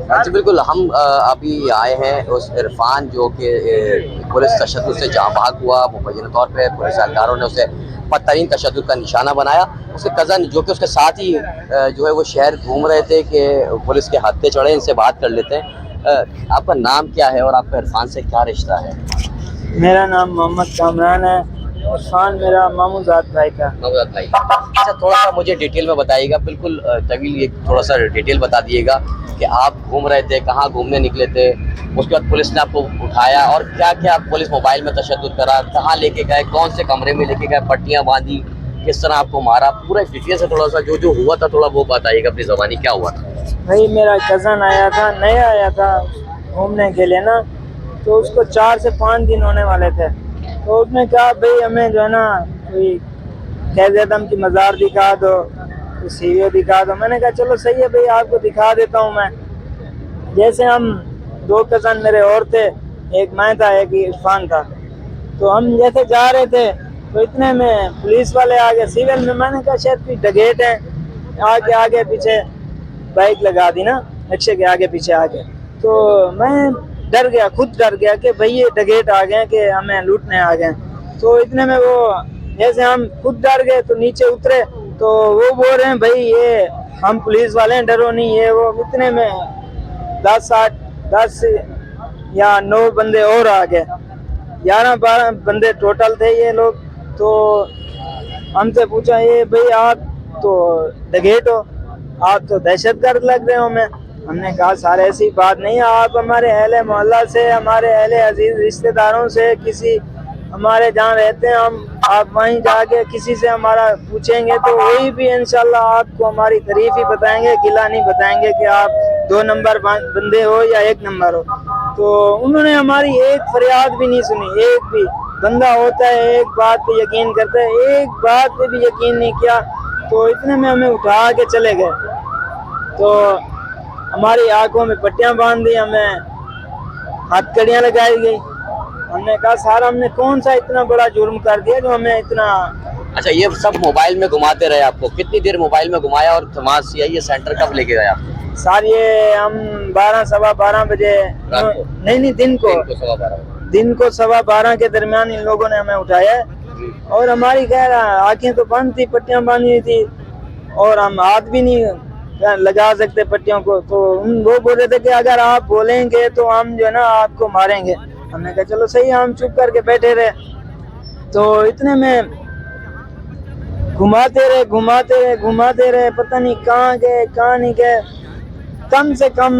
जी बिल्कुल, हम अभी आए हैं उस इरफान जो कि पुलिस तशद्दुद से जहाँ भाग हुआ, मुबैय्यन तौर पे पुलिस एहलकारों ने उसे बदतरीन तशद्दुद का निशाना बनाया। उसके कज़न जो कि उसके साथ ही जो है वो शहर घूम रहे थे कि पुलिस के हत्थे चढ़े, इनसे बात कर लेते हैं। आपका नाम क्या है और आपका इरफान से क्या रिश्ता है? मेरा नाम मोहम्मद कामरान है। इरफान मेरा मामूजात भाई का। नवजात भाई, अच्छा थोड़ा-सा मुझे डिटेल में बताइएगा, बिल्कुल तवील ये थोड़ा-सा डिटेल बता दिएगा कि आप घूम रहे थे, कहाँ घूमने निकले थे? उसके बाद पुलिस ने आपको उठाया और क्या-क्या पुलिस मोबाइल में तशद्दुद करा? कहाँ लेके गए? कौन से कमरे में लेके गए? पट्टियाँ बाँधी? किस तरह आपको मारा? पूरा डिटेल से थोड़ा-सा जो-जो हुआ था थोड़ा वो बताइएगा अपनी ज़बानी, क्या हुआ था? भाई मेरा कज़न आया था, नया आया था घूमने के लिए ना, तो उसको 4 से 5 दिन होने वाले थे। तो उसने कहा भाई हमें जो है ना कोई कैद आदम की मज़ार दिखा दो, कोई सीढ़ी दिखा दो। मैंने कहा चलो सही है भाई, आपको दिखा देता हूँ मैं। जैसे हम 2 कज़न मेरे और थे, एक मैं था एक इरफान था। तो हम जैसे जा रहे थे तो इतने में पुलिस वाले आ गए सिविल में। मैंने कहा शायद कोई डकैत है, आगे आगे पीछे बाइक लगा दी ना रिक्शे के आगे पीछे आके। तो मैं डर गया, खुद डर गया कि भाई ये डकैत आ गए कि हमें लूटने आ गए। तो इतने में वो जैसे हम खुद डर गए तो नीचे उतरे तो वो बोल रहे हैं भाई ये हम पुलिस वाले हैं, डरो नहीं। ये वो इतने में 10 या 9 बंदे और आ गए, 11-12 बंदे टोटल थे ये लोग। तो हमसे पूछा ये भाई आप तो डकैत हो, आप तो दहशतगर्द लग रहे हो हमें। हमने कहा सर ऐसी बात नहीं है, आप हमारे अहले मोहल्ला से, हमारे अहले अजीज रिश्तेदारों से, किसी हमारे जहाँ रहते हैं हम, आप वहीं जाके किसी से हमारा पूछेंगे तो वही भी इंशाल्लाह आपको हमारी तारीफ ही बताएंगे, गिला नहीं बताएंगे कि आप 2 नंबर बंदे हो या 1 नंबर हो। तो उन्होंने हमारी एक फरियाद भी नहीं सुनी, एक भी। बंदा होता है एक बात पे यकीन करता है, एक बात पे भी यकीन नहीं किया। तो इतने में हमें उठा के चले गए। तो हमारी आंखों में पट्टियां बांध दी, हमें हथकड़ियां लगाई गई। हमने कहा सर हमने कौन सा इतना बड़ा जुर्म कर दिया जो हमें इतना। अच्छा, ये सब मोबाइल में घुमाते रहे आपको? कितनी देर मोबाइल में घुमाया और वहाँ सीआईए सेंटर कब लेके गया आपको? सर ये हम 12 सवा 12 बजे, रात को? नहीं दिन को सवा 12 दिन को सवा 12 के दरमियान इन लोगों ने हमें उठाया। और हमारी खैर आंखें तो बंद थी, पट्टियां बांधी हुई थी और हम हाथ भी नहीं लगा सकते पट्टियों को। तो वो बोल रहे थे कि अगर आप बोलेंगे तो हम जो है ना आपको मारेंगे। हमने कहा चलो सही है, हम चुप करके बैठे रहे। तो इतने में घुमाते रहे, पता नहीं कहाँ गए कहाँ नहीं गए। कम से कम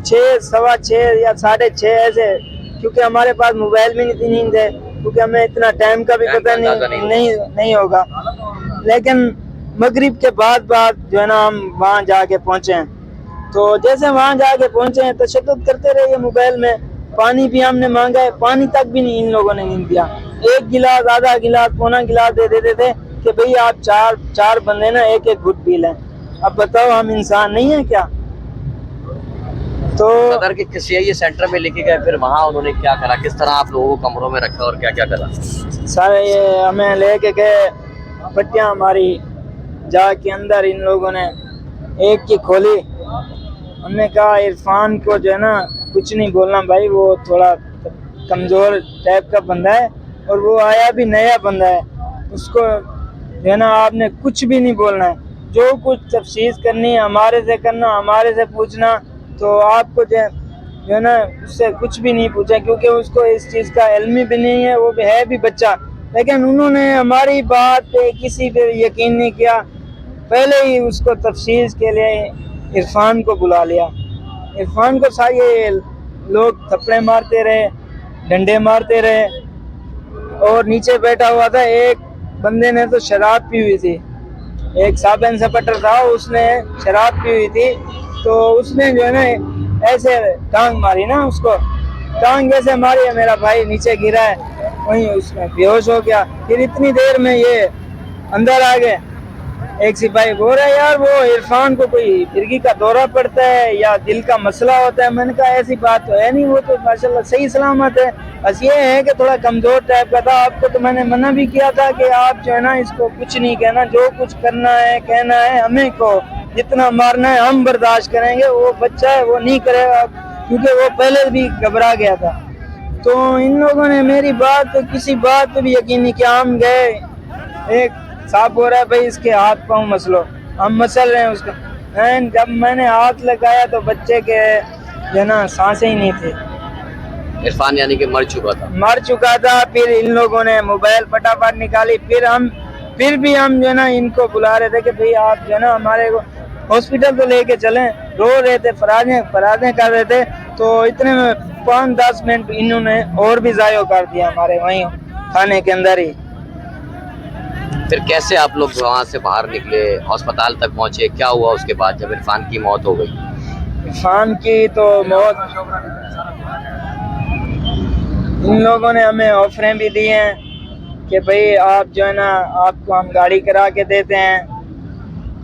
6, सवा 6 या 6:30 ऐसे, क्योंकि हमारे पास मोबाइल भी नहीं थे, क्योंकि हमें इतना टाइम का भी पता नहीं होगा। लेकिन मगरिब के बाद जो है ना हम वहाँ जाके पहुँचे हैं। तो जैसे वहाँ जाके पहुँचे हैं तशद्दुद करते रहे ये मोबाइल में। पानी भी हमने मांगा है, पानी तक भी नहीं इन लोगों ने नहीं दिया। 1 गिलास, आधा गिलास, पौना गिलास दे देते थे कि भाई आप चार बंदे ना एक एक घुट पी लें। अब बताओ हम इंसान नहीं है क्या? तो सदर के सीआईए सेंटर में लेके गए, फिर वहाँ उन्होंने क्या करा? किस तरह आप लोगों को कमरों में रखा और क्या क्या करा? सारे ये हमें लेके गए, पट्टियां हमारी जाके अंदर इन लोगों ने एक की खोली। हमने कहा इरफान को जो है ना कुछ नहीं बोलना भाई, वो थोड़ा कमज़ोर टाइप का बंदा है और वो आया भी नया बंदा है, उसको जो है ना आपने कुछ भी नहीं बोलना है। जो कुछ तफ्सीस करनी है हमारे से करना, हमारे से पूछना। तो आपको जो है ना उससे कुछ भी नहीं पूछा, क्योंकि उसको इस चीज़ का इल्म भी नहीं है, वो भी है भी बच्चा। लेकिन उन्होंने हमारी बात पे किसी पे यकीन नहीं किया, पहले ही उसको तफ्सीस के लिए इरफान को बुला लिया। इरफान को सारे लोग थप्पड़े मारते रहे, डंडे मारते रहे। और नीचे बैठा हुआ था एक बंदे ने तो शराब पी हुई थी, एक सब इंस्पेक्टर था, उसने शराब पी हुई थी। तो उसने जो है ना ऐसे टांग मारी ना, उसको टांग जैसे मारी है, मेरा भाई नीचे गिरा है, वहीं उसमें बेहोश हो गया। फिर इतनी देर में ये अंदर आ गए। एक सिपाही बोल रहा है यार वो इरफान को कोई फिरकी का दौरा पड़ता है या दिल का मसला होता है। मैंने कहा ऐसी बात तो है नहीं, वो तो माशाल्लाह सही सलामत है, बस ये है कि थोड़ा कमजोर टाइप का था। आपको तो मैंने मना भी किया था कि आप जो है ना इसको कुछ नहीं कहना, जो कुछ करना है कहना है हमें को, जितना मारना है हम बर्दाश्त करेंगे, वो बच्चा है वो नहीं करेगा, क्योंकि वो पहले भी घबरा गया था। तो इन लोगों ने मेरी बात तो किसी बात पे भी यकीन नहीं किया। हम गए, एक साहब बोल रहा है भाई इसके हाथ पाँव मसलो, हम मसल रहे हैं उसका। जब मैंने हाथ लगाया तो बच्चे के जो ना सांसें ही नहीं थी। इरफान यानी कि मर चुका था। फिर इन लोगों ने मोबाइल फटाफट निकाली, फिर भी हम जो ना इनको बुला रहे थे कि भाई आप जो ना हमारे को हॉस्पिटल तो लेके चलें। रो रहे थे, फराजें कर रहे थे। तो इतने में 5-10 मिनट इन्होंने और भी ज़ाया कर दिया हमारे वहीं थाने के अंदर ही। फिर कैसे आप लोग वहाँ से बाहर निकले, अस्पताल तक पहुँचे, क्या हुआ उसके बाद जब इरफान की मौत हो गई? इरफान की तो मौत, इन लोगों ने हमें ऑफरें भी दी हैं कि भाई आप जो है ना आपको हम गाड़ी करा के देते हैं,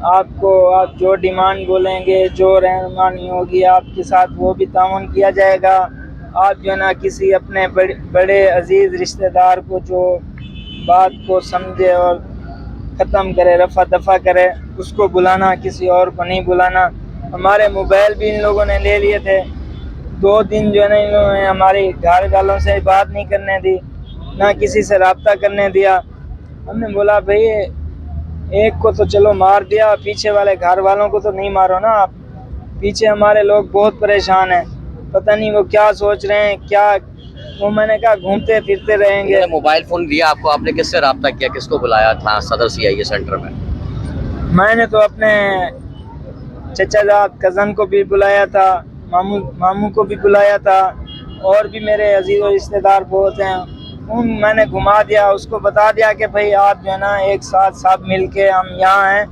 आपको आप जो डिमांड बोलेंगे, जो रहनुमानी होगी आपके साथ वो भी ताउन किया जाएगा। आप जो है ना किसी अपने बड़े अजीज़ रिश्तेदार को जो बात को समझे और ख़त्म करे, रफ़ा दफ़ा करे, उसको बुलाना, किसी और को नहीं बुलाना। हमारे मोबाइल भी इन लोगों ने ले लिए थे। 2 दिन जो है ना इन लोगों ने हमारी घर वालों से बात नहीं करने दी, ना किसी से रब्ता करने दिया। हमने बोला भाई एक को तो चलो मार दिया, पीछे वाले घर वालों को तो नहीं मारो ना आप। पीछे हमारे लोग बहुत परेशान हैं, पता नहीं वो क्या सोच रहे हैं, क्या। वो मैंने कहा घूमते फिरते रहेंगे। मोबाइल फोन दिया आपको, आपने किससे रब्ता किया, किसको बुलाया था सदर CIA सेंटर में? मैंने तो अपने चचाजाद कज़न को भी बुलाया था, मामू को भी बुलाया था, और भी मेरे अजीज़ और रिश्तेदार बहुत हैं, उन मैंने घुमा दिया। उसको बता दिया कि भाई आप जो है ना एक साथ सब मिल के हम यहाँ हैं।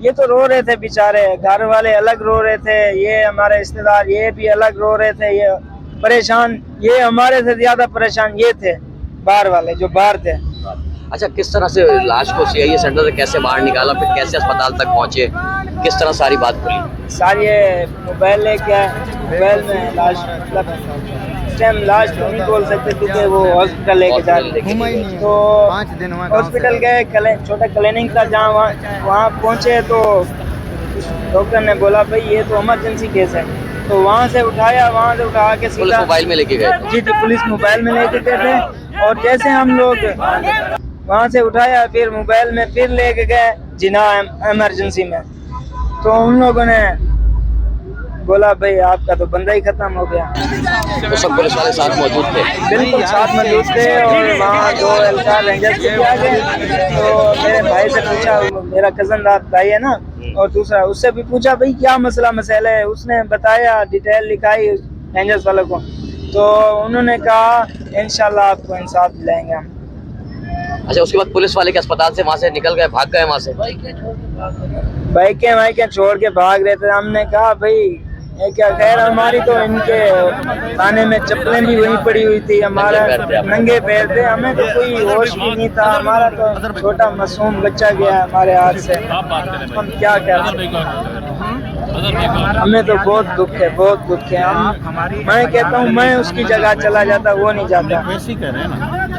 ये तो रो रहे थे बेचारे, घर वाले अलग रो रहे थे, ये हमारे रिश्तेदार ये भी अलग रो रहे थे। ये परेशान, ये हमारे से ज़्यादा परेशान ये थे, बाहर वाले जो बाहर थे। अच्छा, किस तरह से लाश को CIA सेंटर से कैसे बाहर निकाला, फिर कैसे अस्पताल तक पहुँचे, किस तरह सारी बात खुली? सारी मोबाइल लेके आए, मोबाइल में लाश, मतलब इस टाइम लाश तो नहीं बोल सकते क्योंकि वो हॉस्पिटल लेके जा रहे थे। तो हॉस्पिटल गए, छोटा क्लिनिक था जहाँ, वहाँ पहुँचे तो डॉक्टर ने बोला भाई ये तो इमरजेंसी केस है। तो वहाँ से उठा के पुलिस मोबाइल में लेके गए? जी, पुलिस मोबाइल में लेके गए थे। और जैसे हम लोग वहाँ से उठाया, फिर मोबाइल में फिर लेके गए जिना इमरजेंसी में। तो उन लोगों ने बोला भाई आपका तो बंदा ही खत्म हो गया। तो सब पुलिस वाले साथ मौजूद थे? बिल्कुल साथ मौजूद थे। और वहाँ 2 एलकार रेंजर्स भी आ गए। तो मेरे भाई से पूछा, मेरा कज़न भाई है ना, और दूसरा उससे भी पूछा भाई क्या मसला है। उसने बताया, डिटेल लिखाई रेंजर्स वालों को। तो उन्होंने कहा इंशाल्लाह आपको इंसाफ दिलाएंगे हम। अच्छा, उसके बाद पुलिस वाले के अस्पताल से वहाँ से निकल गए, भाग गए वहाँ से? बाइकें छोड़ के भाग रहे थे। हमने कहा भाई ये क्या, खैर हमारी तो इनके थाने में चप्पलें भी वहीं पड़ी हुई थी, हमारा नंगे पैर थे, हमें तो कोई होश भी नहीं था। हमारा तो छोटा मासूम बच्चा गया हमारे हाथ से, हम क्या करें। हमें तो बहुत दुख है, बहुत दुख है। मैं कहता हूँ मैं उसकी जगह चला जाता, वो नहीं जाता।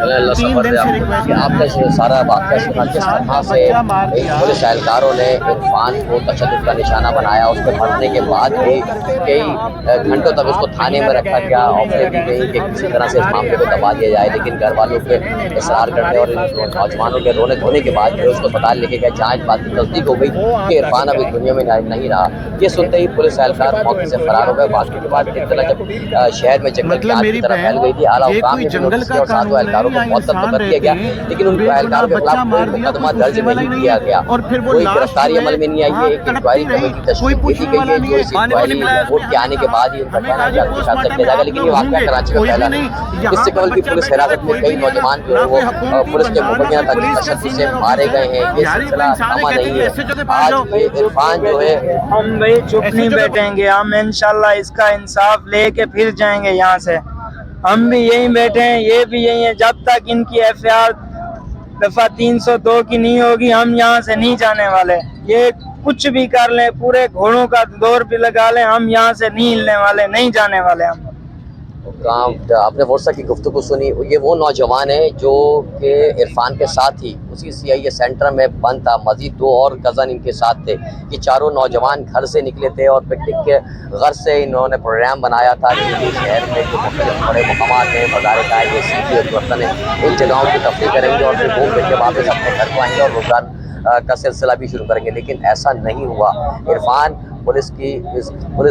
आपका सारा वाक़या सुना किस तरह से पुलिस एहलकारों ने इरफान को तशद्दुद का निशाना बनाया, उसको मरने के बाद भी कई घंटों तक उसको थाने में रखा गया, ऑफरें दी गई कि किसी तरह से इस मामले को दबा दिया जाए। लेकिन घर वालों के इसरार करने और नौजवानों के रोने धोने के बाद उसको अस्पताल लेके गए, जाँच बात की तस्दीक हो गई कि इरफान अभी दुनिया में नहीं रहा। ये सुनते ही पुलिस एहलकार मौके से फरार हो गए। वाक़ये के बाद इत्तला जब शहर में जंगल की आग की तरह फैल गई थी, आला हुकाम ने और सातों एहलकारों को मौत तक कर दिया गया, लेकिन उन एहलकारों के खिलाफ कोई मुकदमा दर्ज नहीं किया गया, कोई गिरफ्तारी अमल में नहीं आई है। एक इंक्वायरी कमेटी तश्कील की गई है, जो इस इंक्वायरी रिपोर्ट के आने के बाद ही उनका कहना जल्द किया जाएगा। लेकिन ये वाक़या कराची में फैला नहीं। इससे कबल की पुलिस हिरासत में कई नौजवान जो है वो पुलिस के मुकदमा तक तशद्दुद से मारे गए हैं। ये सिलसिला थमा नहीं है। आज ये इरफान जो है, हम भाई चुप नहीं बैठेंगे, हम इंशाल्लाह इसका इंसाफ लेके फिर जाएंगे यहाँ से। हम भी यहीं बैठे हैं, ये भी यहीं है। जब तक इनकी FIR दफा 302 की नहीं होगी, हम यहाँ से नहीं जाने वाले। ये कुछ भी कर लें, पूरे घोड़ों का दौर भी लगा लें, हम यहाँ से नहीं हिलने वाले, नहीं जाने वाले हम। काम आपने वर्षा की गुफ्तगू सुनी। ये वो नौजवान है जो कि इरफान के साथ ही उसी CIA सेंटर में बंद था, मजीद 2 और कज़न इनके साथ थे। ये चारों नौजवान घर से निकले थे और पिकनिक के गर्ज से इन्होंने प्रोग्राम बनाया था कि शहर में जो मुख्तलिफ बड़े मकामात हैं, मज़ार-ए ये सीटी और वतन है, इन जगहों की तफरीह करेंगे और फिर घूम फिर के वापस अपने घर को आएंगे और रोज़गार का सिलसिला भी शुरू करेंगे। लेकिन ऐसा नहीं हुआ। इरफान पुलिस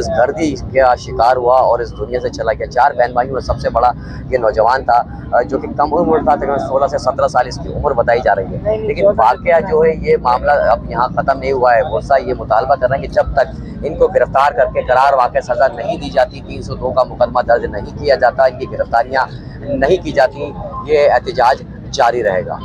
गर्दी का शिकार हुआ और इस दुनिया से चला गया। 4 बहन भाइयों में सबसे बड़ा ये नौजवान था, जो कि कम उम्र था, तकरीबन 16 से 17 साल इसकी उम्र बताई जा रही है। लेकिन वाकया जो है ये मामला अब यहाँ ख़त्म नहीं हुआ है। वर्षा ये मुतालबा कर रहे हैं कि जब तक इनको गिरफ्तार करके करार वाक़ई सज़ा नहीं दी जाती, 302 का मुकदमा दर्ज नहीं किया जाता, इनकी गिरफ्तारियाँ नहीं की जाती, ये एहतजाज जारी रहेगा।